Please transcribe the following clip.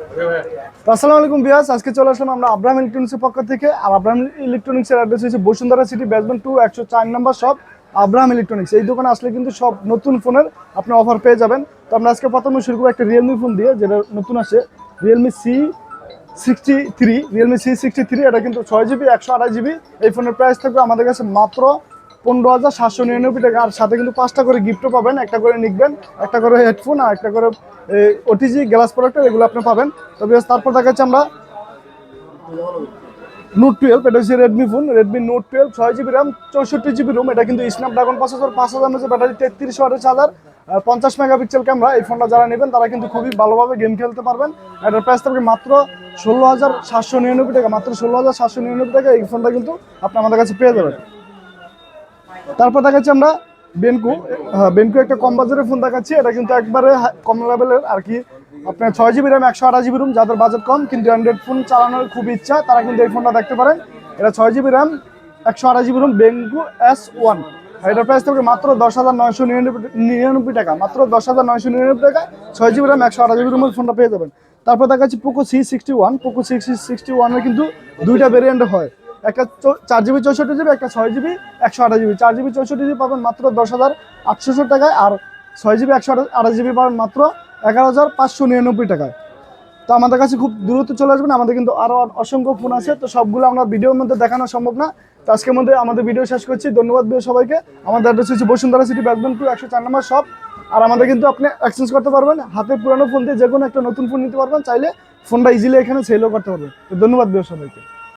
আসসালামু আলাইকুম বিয়াস, আজকে চলে আসলাম আমরা আব্রাহাম ইলেকট্রনিক্সের পক্ষ থেকে। আর আব্রাহাম ইলেকট্রনিক্সের অ্যাড্রেস হচ্ছে বসুন্ধরা সিটি বেসমেন্ট 2 104 নম্বর শপ আব্রাহাম ইলেকট্রনিক্স। এই দোকানে আসলে কিন্তু সব নতুন ফোনের আপনি অফার পেয়ে যাবেন। তো আমরা আজকে প্রথমে শুরু করবো একটা রিয়েলমি ফোন দিয়ে, যেটা নতুন আসে রিয়েলমি সি 63। এটা কিন্তু 6GB 128GB। এই ফোনের প্রাইস থাকবে আমাদের কাছে মাত্র 15,799 টাকা। আর সাথে কিন্তু 5টা করে গিফটও পাবেন, একটা করে নিকবেন, একটা করে হেডফোন আর একটা করে ওটিজি গ্লাস প্রোডাক্টের, এগুলো আপনি পাবেন। তবে তারপর দেখাচ্ছি আমরা নোট 12। এটা হচ্ছে Redmi phone, Redmi note 12, 6GB RAM, 64GB ROM. এটা কিন্তু স্ন্যাপড্রাগন প্রসেসর, 5000 mAh ব্যাটারি, 33 ওয়াটের চার্জার, 50 মেগাপিক্সেল ক্যামেরা। এই ফোনটা যারা নেবেন তারা কিন্তু খুবই ভালোভাবে গেম খেলতে পারবেন। এটার প্রাইস থাকবে মাত্র 16,799 টাকা। মাত্র 16,799 টাকা এই ফোনটা কিন্তু আপনি আমাদের কাছে পেয়ে যাবেন। তারপর দেখাচ্ছি আমরা বেনকু একটা কম বাজারের ফোন দেখাচ্ছি। এটা কিন্তু একবারে কম লেভেলের আর কি। আপনার 6GB র্যাম, 128GB রুম, যাদের বাজেট কম কিন্তু অ্যান্ড্রয়েড ফোন চালানোর খুব ইচ্ছা, তারা কিন্তু এই ফোনটা দেখতে পারেন। এটা 6GB RAM, 128GB room, বেনকু S1। এটার প্রাইস থাকবে মাত্র 10,999 টাকা। মাত্র 10,999 টাকা 6GB র্যাম, 128GB রুমের ফোনটা পেয়ে যাবেন। তারপর দেখাচ্ছি পোকো C61। পোকো C61 কিন্তু দুইটা ভেরিয়েন্ট হয়, একটা 4GB 64GB, একটা 6GB 128GB। 4GB 64GB পাবেন মাত্র 10,800 টাকায়, আর 6GB 128GB পাবেন মাত্র 11,599 টাকায়। তো আমাদের কাছে খুব দ্রুত চলে আসবেন। আমাদের কিন্তু আরও অসংখ্য ফোন আছে, তো সবগুলো আমরা ভিডিওর মধ্যে দেখানো সম্ভব না। তো আজকের মধ্যে আমাদের ভিডিও শেষ করছি। ধন্যবাদ সবাইকে। আমাদের অ্যাড্রেস হচ্ছে বসুন্ধরা সিটি বেসমেন্ট 2 104 নম্বর শপ। আর আমাদের কিন্তু আপনি এক্সচেঞ্জ করতে পারবেন, হাতের পুরানো ফোন দিয়ে যে কোনো একটা নতুন ফোন নিতে পারবেন, চাইলে ফোনটা ইজিলি এখানে সেলও করতে পারবেন। তো ধন্যবাদ সবাইকে।